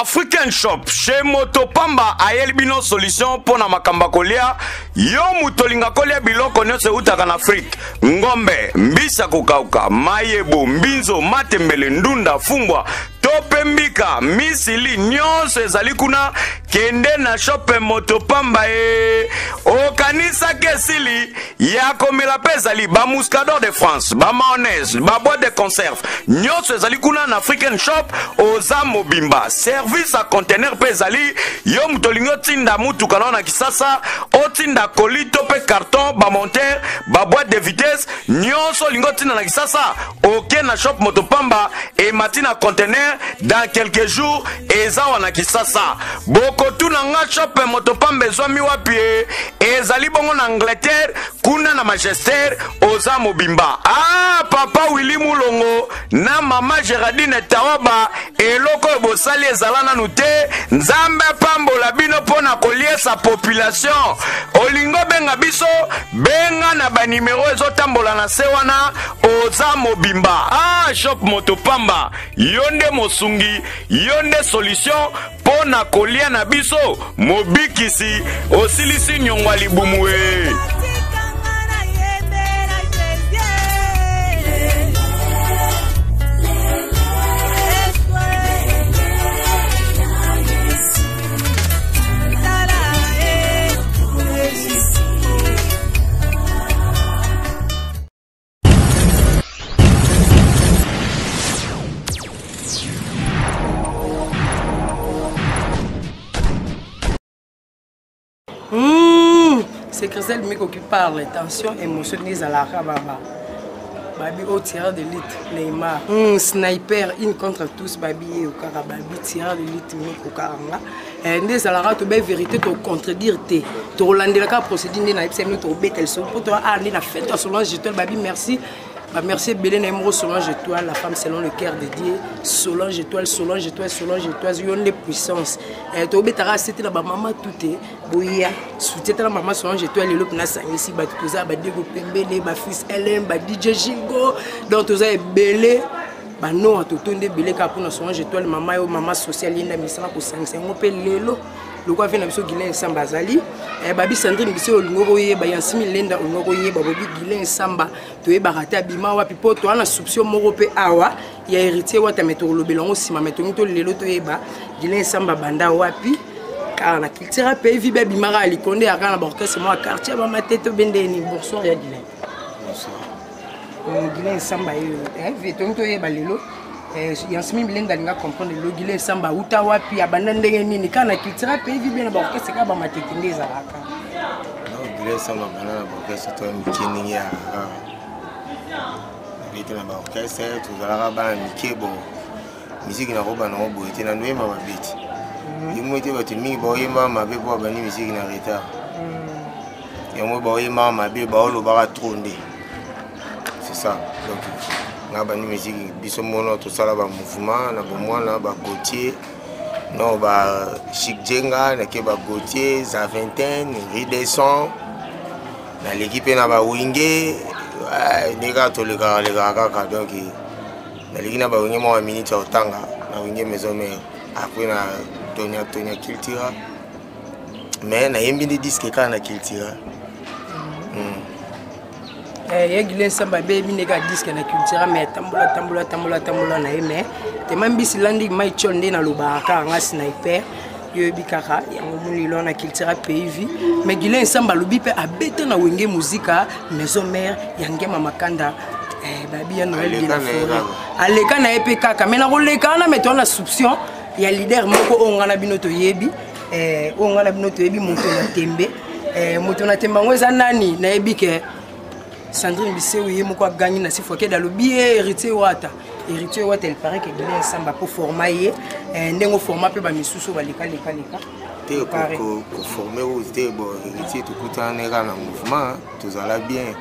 African Shop chez Motopamba ayelbino solution pour na makamba kolia yo mutolinga kolia biloko nyose utaka na Afrique ngombe mbisa kukauka mayebo mbinzo matembele ndunda fumbwa tope mbika misili nyonso ezali kuna kende na shop Motopamba okanisa kesili ya komela pezali ba muscador de France ba mayonnaise ba boîte de conserve nyonso ezali kuna na African Shop oza mobimba service à conteneur pezali yo mutolingo tinda mutu kanona kisasa otinda kolito pe carton ba monteur ba boîte de vitesse nyonso lingo tinda na kisasa ok na shop Motopamba et matina conteneur dans quelques jours eza na kisasa boko tuna nga shop Motopamba ezwami wapi ezali bongo na Angleterre kuna na Manchester oza mobimba papa Willy Mulongo na mama Gerardine Tawaba eloko bosali ezalana nute nzambe pambola bino pona kolie sa population olingo benga biso benga na ba numero ezotambola na se wana oza mobimba shop Motopamba yonde mosungi yonde solution pona kolia na biso mobikisi osilisi nyongwa libumwe. C'est Christelle Miko qui parle, tension émotionnelle à la rababa. Babi au tireur de l'élite, Neymar. Sniper, in contre tous, Babi au Karababi, tireur de l'élite, Miko Karanga. Et des alara, tu belle vérité, tu contredire, tu Rolandé la procédure, tu as fait tu bête, pour toi, la fête, tu Solange, je te Babi, merci. Merci Bélène Emro, Solange étoile, la femme selon le cœur de Dieu. Solange étoile, Solange étoile, Solange étoile, il y a une puissance. Et tu as c'était la maman tout est. Bouya, c'était la maman Solange étoile, et l'autre n'a pas ici, tu as dit Pembele, ma fils Hélène, DJ Jingo. Donc tu as Bélé. Non, tu as Bélé, pour Solange étoile, maman sociale, il y a mis ça pour 500 euros. Le quoi vient à Guilain Samba Zali, et Babi Sandrine Bissé au Ngoye, Bayansimi Lenda au Ngoye, Babi Guilain Samba, tu es baraté à Bimawa, Pipo, tu as la soupçon Morope Awa, il y a hérité ou ta météo le bilan aussi, ma météo le loto eba, Guilain Samba Banda Wapi, car la culture a payé Vibe Bimara à l'Iconde, à Rana Borkes, moi, quartier, ma tête Bendeni, bonsoir, ya Guilain. Bonsoir. Guilain Samba, Véton, tu es balelo. Yansimi Bilinda nga comprendre le Guilain Samba uta wapi abandande nini kana kitira pe vibe na borkese ka ba matekinde ezalaka non Guilain Samba banana borkese to mikini ya bite na borkese to zalaka ba mikebo musique na roba na robo ete na ndwema mabiti yimo ete bati mingi ba yema mabe bo ba ni musique na retard yamo ba yema mabe ba olo ba tronde c'est ça donc na musique biso mono to sala ba mouvement na bo mwana ba Gautier no ba Chic Jenga na ke ba Gautier za vingtaine Ridesson na l'équipe na ba Wingé nega to le kaka donc na l'équipe na ba Wingé mo minute otanga na Wingé maison mère après na Tonya Cultura mais na yembi di disque ka na Cultura Guilain Samba baby nega disque na culture mais tambola na mais te mambisi landi mai chonde na lobaka nga sniper yo bikaka yango mulilo na culture pays vie mais Guilain Samba lobi pe abeta na wenge musica maison mère yange mama kanda babi ya Noël de la forêt aleka na epe kaka mais na roleka na meto na soupçon ya leader moko ongana binoto yebi ongana binoto yebi moto na tembe ngweza nani na ebike Sandrine Bissé oui moko gagné na sifoke dans le billet héritier wata il paraît que Guilain Samba pour former ndengo format pe ba misusu ba leka te ko former ou te bon héritier tout coutant na mouvement tout ça bien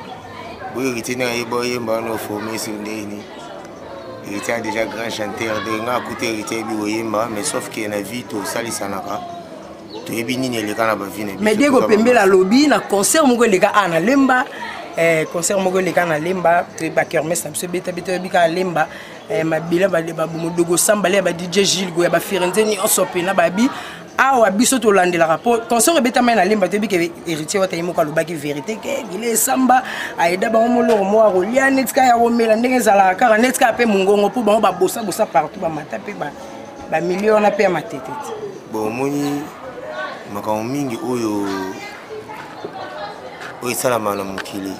bo héritier na yebo yemba no former sur ndeni héritier déjà grand chanteur de nga couté héritier bi yemba mais sauf que na vie to salisanaka to yebi nini leka na ba vie mais dego pembela lobby na concert moko leka ana lemba concert moko leka na lemba ba kermesse na biso beta bika lemba mabila ba modogo sambale ba DJ Gilles go ya ba Firenze nyonso pena babi awa biso to landela rapport concert beta mai na lemba tebi ke héritier wata yimo ka lobaki vérité ke gile samba aida ba moloro mo arolia netka ya romela ndenge zala kaka netka pe mungongo po ba bossa partout ba mata pe ba million na pe matete bon moni makambo mingi oyo esalama na mokili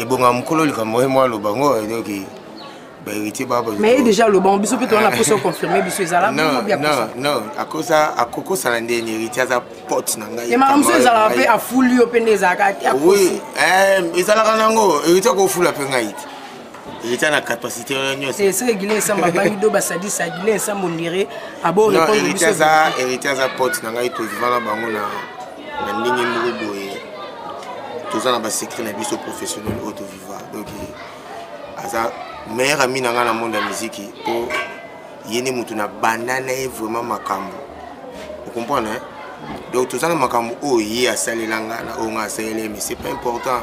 ebonga mokolo likambo mwa lobango donc héritier baba mais déjà le bon biso peut on a pour confirmer biso ezala non akoko sala ndeni héritier za porte na ngai et madame so ezala pe a fuli opende zaka oui ezala kanango héritier ko fula pe ngai héritier na capacité nyonso c'est régulier ça m'a bangi do basadi ça régulier ça mondiré abo répondre biso héritier za porte na ngai to vivana bango na ndenge moko boye tozana ba secret na biso professionnel auto vivant donc aza meilleur ami na nga na monde ya musique pour yene mutu na banana et vraiment makambo vous comprenez donc tout ça na makambo o yi asalelanga na onga asalele mais c'est pas important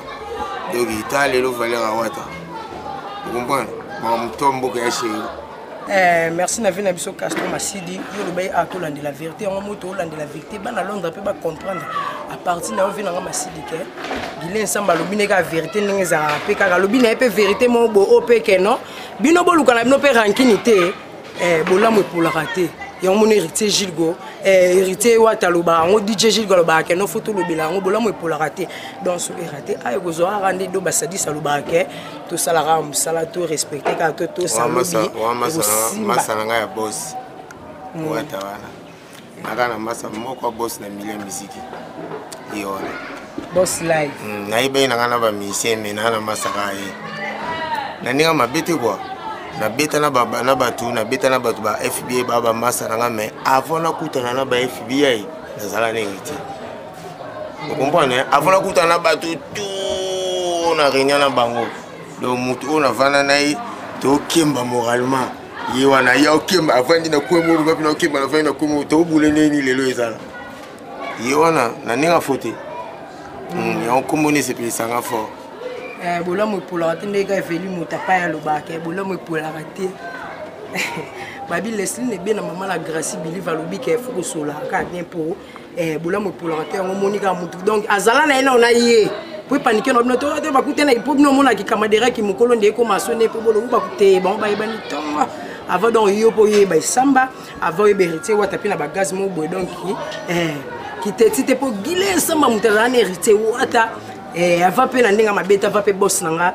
donc ita lelo valeur à wata vous comprenez mon tombo que merci na vina biso Castro Masidi yo le bay ato la de la vérité on moto la de la vérité ba na Londres peut pas comprendre à partir na vina nga Masidi ke gile nsamba lobine ka vérité ndenge za pe ka lobine pe vérité mo bo opé ke non bino boluka na bino pe rankinité bolamu pour la rater et mon héritier Gilgo héritier Wataloba on DJ Gilgo loba ke no photo lobila on bolamu pour la rater donc so raté ay gozo rande do basadi saloba ke to salara musala to respecter ka to salobi masa nga ya boss wata wana nakana masa moko boss na milieu musique yona boss live na ibe na ngana ba musicien mais na masa ka ye na ninga mabete quoi na beta na baba na batu na beta na batu ba FBI baba masa nga mais avant na kutana na ba FBI nazala na héritier vous comprenez avant na kutana na batu tout na réunion na bango donc mutu on vana na to kimba moralement yewana ya kimba avant dina ko mo ba pina kimba na fin na ko mo to bule neni lelo ezala yewana na ninga foté ya on commune c'est plus sanga fort bolamu pour la rater ndeka veli mutapa ya lobaka bolamu pour la rater babi Leslie ne bien na maman la Gracie Billy Valobi ke faut sola ka bien pour bolamu pour la rater on monika mutu donc azala na ina ona yé pour paniquer no to te ba kutena pour no mona ki kamadera ki mukolo ndé ko masone pour bolo ba kute bon ba ibani tonga avant donc yo po ye ba samba avant ye héritier wa tapina ba gaz mo boy donc qui te pour guiler samba mutala na héritier wata avant pe na ndinga mabeta va pe boss nanga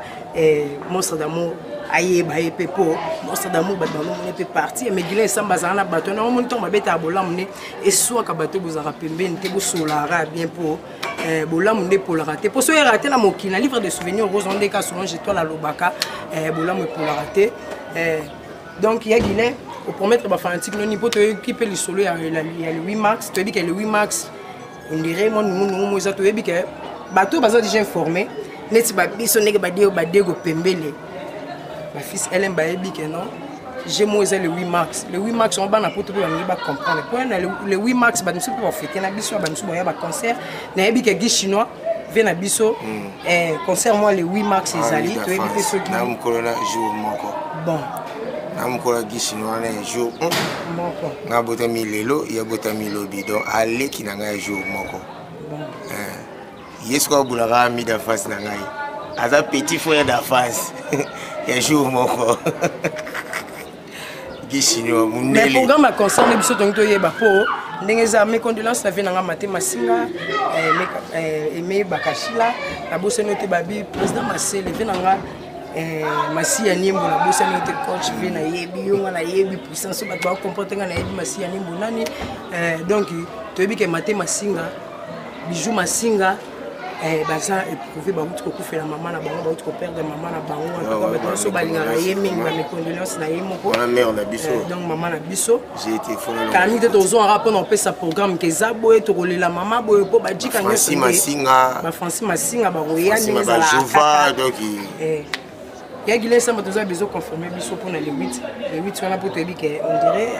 monstre d'amour aye ba ye pe po monstre d'amour ba dans mon pe parti mais guiler samba za na bato na mon temps mabeta abolamne et soit ka bato bozara pembeni te bo solara bien pour bolamu nde pour la rater pour so rater na mokina livre de souvenirs rose on ka souvent chez toi la lobaka bolamu pour la rater donc il y a guiler pour promettre ba fanatique no nipo to équipe le solo ya le 8 mars to dit que le 8 mars on dirait mon nous za to yebi que bato baza déjà informé neti ba biso neke ba dego pembele ma fils Hélène ba yebi que non j'ai moi le 8 mars le 8 mars on ba na poto ba ngi ba comprendre pour le 8 mars ba nous peut fêter na biso ba nous ba concert na yebi que Guy chinois vient na biso concert moi le 8 mars ezali to yebi so ki na mkolona jour moko bon na mkola Guy chinois na jour moko na botami lelo ya botami lobi donc aller ki na nga jour moko bon yes ko bulaka mi da face na ngai aza petit frère da face ya jour moko Gishino munele mais programme concerne biso tonto yeba po ndenge za mes condoléances na vie na maté masinga aimé bakashila na bosse noté babi président Marcel vie na masi ya nimbo na bosse noté coach vie na yebi yonga na yebi puissance ba ba comporter na yebi masi ya nimbo nani donc to yebi ke maté masinga bijou masinga baza éprouvé ba mutu ko faire la maman na bango ba mutu ko perdre maman na bango en tout cas so balinga na yemi na mes condoléances na yemo ko la mère na biso donc maman na biso j'ai été fondé quand tu tozo en rapport on peut sa programme que zabo et to la maman boy po ba dika nyoso masinga ba Francis masinga ba royani ba jova donc ya gile ça m'a besoin confirmer biso pour le 8 on a pour te dire que on dirait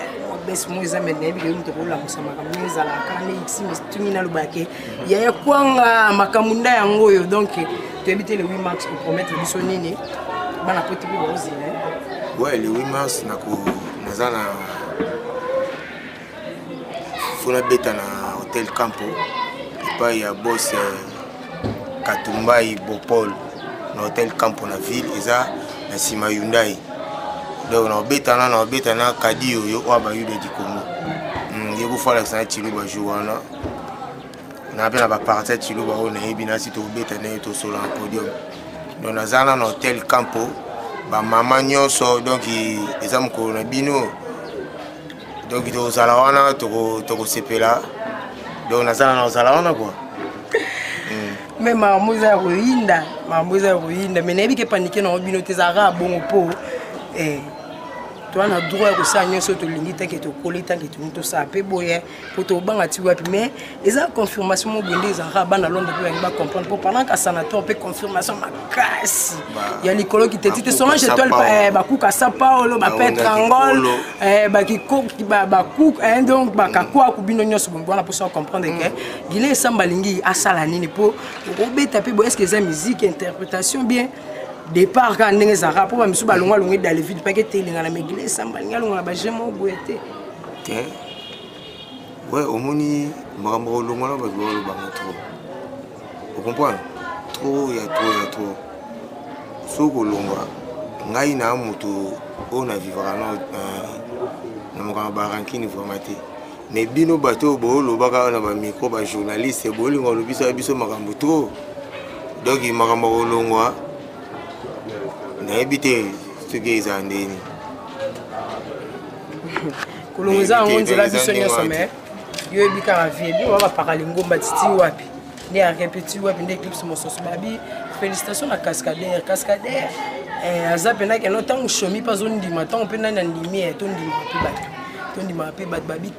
faiblesse moi eza mais nayebi ke mutu kolamusa makambo ezalaka ne ixi mais tumi nalobake yaya kwanga makambo nda yango oyo donc toyebi te le 8 mars kopromettre biso nini bana poti mpe baozela ouais le 8 mars naza na fona beta na hôtel Campo epai ya boss Katumbai Bopol na hôtel Campo na ville eza na sima Hyundai donc na beta na kadi oyo oyo bayude di Congo yeko fala sana Chiluba jour wana na pe na ba partir Chiluba on ebi na sito beta na to solo en podium donc naza na hôtel Campo ba mama nyonso donc eza mko na bino donc to sala wana to sepela donc naza na sala wana quoi mais mamuza ruinda mais nayebi ke panique na bino tezara bongo po tu as le droit de ça, nous sommes tous les gens qui sont collés, qui sont tous ça, peu boyer, pour te bang à tuer, mais ils ont confirmation que les Arabes dans Londres peuvent comprendre. Pour pendant qu'à Sanato, on peut confirmation ma casse. Il y a les collègues qui te disent souvent je te le bakou à Sao Paulo, ba Petre Angol, ba qui bakou, donc ba kakwa kubino nyos bon pour ça comprendre que Guinée Sambalingi a salanini pour obé taper boyer est-ce que c'est musique interprétation bien. Départ quand les Arabes pour me souba longa longa dans les villes pas que t'es dans la méglise samba longa ba j'aime boité OK ouais au moni makambo longa là ba trop vous comprenez trop il y a trop soko longa ngai na mutu on a vivre na mokamba barankini formaté mais bino bato bo lo baka na ba micro ba journaliste bo lingo lo biso makambo trop donc il makambo longa na ebité tugeza ndeni kolongoza ngonzela biso nyonso mais yo ebika na vie bi wa parler ngomba titi wapi ne a répété wapi ne clips mososo babi félicitations à cascadeur azapena ke no tango chomi pas on dit matin pe na ndimi to ndima pe bato to ndima pe bato babi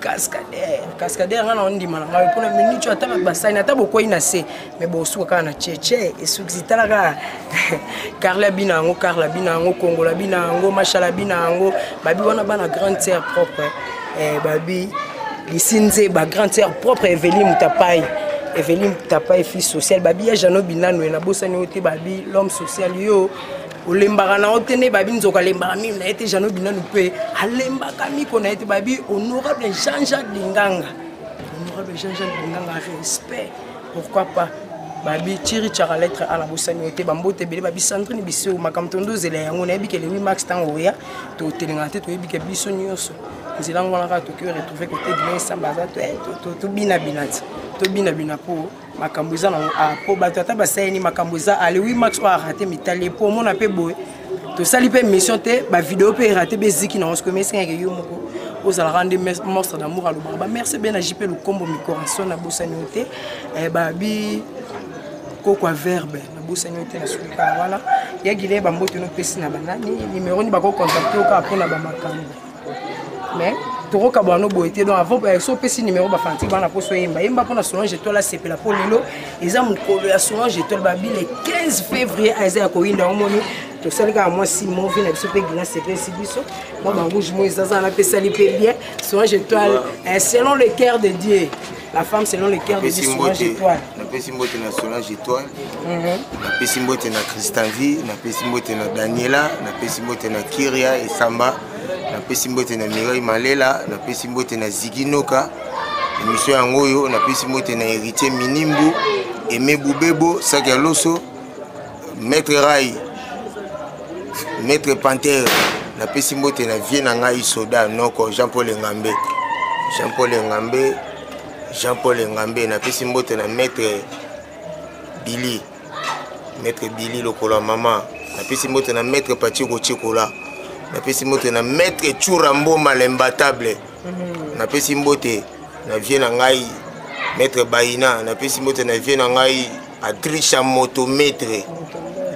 cascadeur ngana on ndima na ngawe pona minute ataba basani atabo ko ina se mais bo suka kana cheche esukizitala ka Carla binango Kongo la binango machala binango babi wana bana grande sœur propre babi lisinze ba grande sœur propre Evelyne Tapai fils social babi ya Jano Binano na bosani ote babi l'homme social yo olembaka na otene babi nzoka lembaka mimi na ete Jano Binano pe alembaka miko na ete babi honorable Jean-Jacques Linganga respect pourquoi pas babi tiri tchara lettre à la bosani ote bambote bele babi Sandrine biso makamtondo zela yango na bikele 8 max tango ya to telengate to bikele biso nyonso nzela ngwana ka to que retrouver côté de Sambaza to bina po makambo za na po bato ata basayeni makambo za ale 8 max o raté mitali po mona pe boy to sali pe mission te ba vidéo pe raté beziki na on se commerce ngeke yo moko aux rendre monstre d'amour à l'obaba merci bien à JP le combo mi corazon na bosani ote babi quoi verbe na bosani ote na suka voilà ya gile ba mbote no pesi na banani numéro ni ba ko contacter ka pona ba makambo mais toro ka bano boité donc avant so pesi numéro ba fanti bana poso yemba pona Solange toi la c'est la polelo eza mukolo ya Solange toi babi le 15 février aiza ko winda omoni to salika moi si mon vient na pe gina c'est si biso moi ba rouge moi ça na pesa li pe bien Solange étoile selon le cœur de Dieu. La femme selon le cœur de Solange étoile. Na pesi mbote na Solange étoile. Na pesi mbote na Christanvi, na pesi mbote na Daniela, na pesi mbote na Kiria et Samba, na pesi mbote na Mireille Malela, na pesi mbote na Ziginoka. Émission yango yo na pesi mbote na Héritier Minimbu, Aimé Boubebo, Sakia Loso, Maître Rai, Maître Panther, na pesi mbote na Vie na ngai Soda Noko, Jean-Paul Ngambe na pesi mbote na Maître Billy lokola mama na pesi mbote na Maître Pachiko Chikola na pesi mbote na Maître Churambo Malembatable na pesi mbote na vie na ngai Maître Baina na pesi mbote na vie na ngai Adrisha Motomètre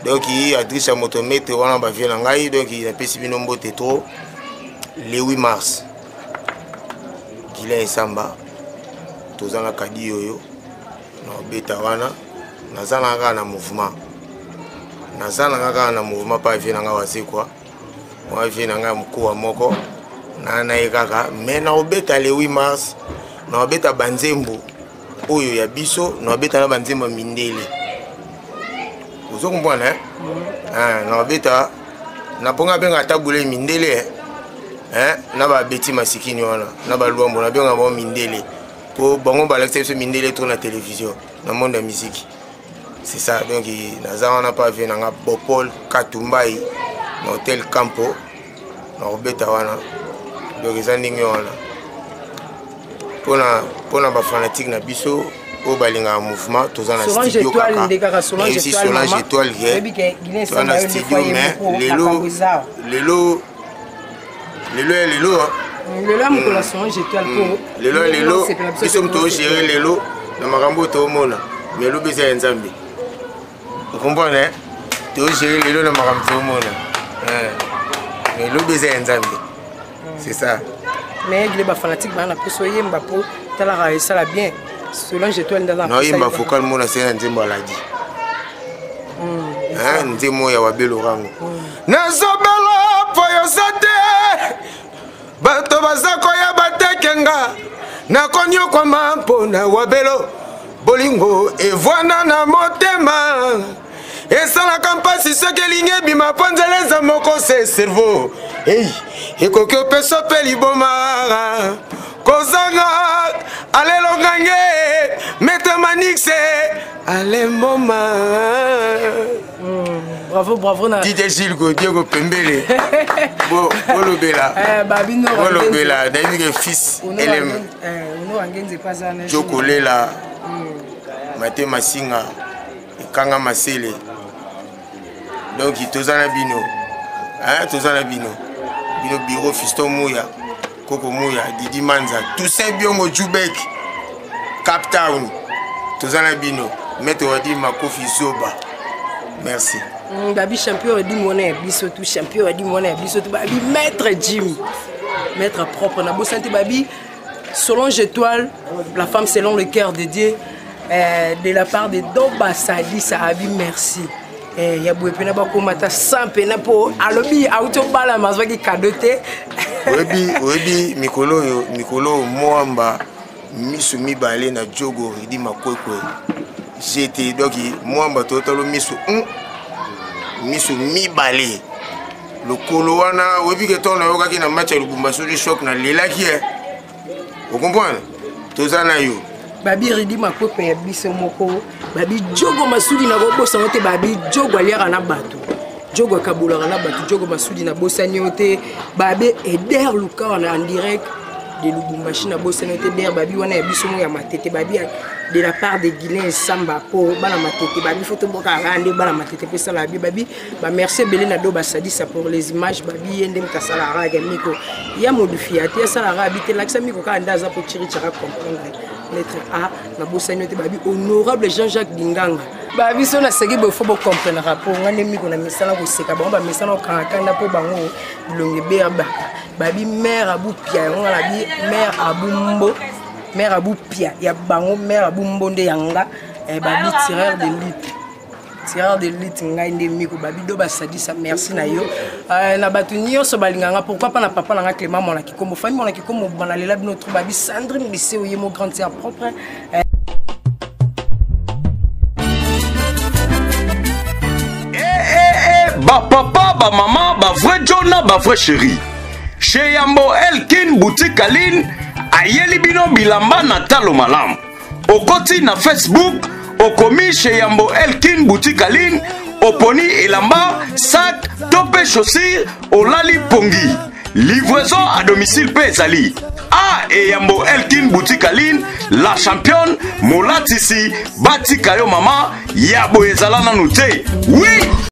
donc Adrisha Motomètre wana ba vie na ngai donc na pesi bino mbote trop le 8 mars Gila Samba tozanga kadi yoyo na beta wana nazana kaka na mouvement pa vie nanga wase kwa moi vie nanga mkuwa moko na kaka mais na obeta le 8 mars na obeta banzembo oyo ya biso na obeta na banzembo mindele ozo comprendre na obeta na ponga benga tabule mindele na ba beti masikini wana na ba luambo na benga ba mindele po bango ba l'accepte mindele to na télévision na monde de musique c'est ça donc naza wana pas vu na Bopol Katumbai na hôtel Campo na obeta wana donc ils ont dit pour na ba fanatique na biso au balinga mouvement tous en studio kaka Solange Étoile dans la studio mais lelo mon la Solange Étoile pour lelo biso mto gérer lelo na makambo to mona mais lo beza nzambe vous comprenez to gérer lelo na makambo to mona mais lo beza nzambe. C'est ça. Mais il est fanatique, il a soyé Mbapo, ça l'a bien. Solange Étoile dans la. Non, il m'a focal mon c'est un tembo l'a dit. Un tembo ya wabelo rango. Nazobela poyosate. Bato bazako ya batekenga. Na konyo kwa mampo na wabelo. Bolingo evwana na motema. Et ça la campagne si ce que ligne bima ponzeleza moko se cerveau. Hey, et kokyo peso peli bomara. Kozanga alelo gagné mette manixe ale moma. Bravo na. DJ Gilles Diego Pembele. Bolobela. Babino Bolobela, David fils LM. Ono angenze pas ça. Jokolela. Mate Masinga. Kanga Masele. Donc tozana bino. Tozana bino. Bino bureau Fiston Mouya. Koko Mouya, Didi Manza, tout ça biongo Jubek. Cap Town. Tozana bino. Maître Wadi Makofi Zoba. Merci. Babi champion di monnaie, biso tout champion di monnaie, biso tout babi maître Jimmy. Maître propre na santé babi Solange Étoile, la femme selon le cœur de Dieu. De la part de Doba Sadi Sahabi, merci. Il y a beaucoup de gens sans peine pour alobi auto bala mazwaki kadote. Webi Mikolo Mwamba misu mibale na jogo ridi makwekwe. J'étais donc Mwamba totalo misu mibale. Le kolowana webi que ton ayoka ki na match ya Lubumbashi le choc na lelaki. Vous comprenez? Tozana yo. Babi ridi makwekwe ya biso moko. Babi jogo masudi na bobosa ngote babi jogo aliara na bato. Jogo kabula na bato jogo masudi na bosa nyote. Babi Eder Luka on en direct de Lubumbashi na bosa nyote der babi wana ya biso mo ya matete babi de la part de Guilain Samba po bana matete babi photo boka rande bana matete pe sala babi ba merci belé na do basadi ça pour les images babi yende mkasala raga miko ya modifiate ya sala raga te laksa miko ka ndaza po chiri chara comprendre lettre A na bosa nyote babi honorable Jean-Jacques Dinganga babi so na segi bo fo bo comprendre rapport ngane miko na misala ko seka ba ba misala ka kanda po bango longe berba babi mère Abou Pia on la bi mère Abumbo mère Abou Pia ya bango mère Abou Mbonde yanga babi tireur de lutte ngai nde miko babi do basadi ça merci na yo na batu nyonso balinganga pourquoi pas na papa na Clément mon ki comme famille mon ki comme banalela notre babi Sandrine Bissé oye mo grand sœur propre ba papa ba maman ba vrai Jonah ba vrai chéri chez Yambo Elkin boutique Aline ayeli bino bilamba na talo malam okoti na Facebook okomi chez Yambo Elkin boutique Aline oponi elamba sac topé chaussures olali pongi livraison à domicile Pesali et Yambo Elkin boutique Aline la championne molatisi batikayo mama yabo ezala na noté oui.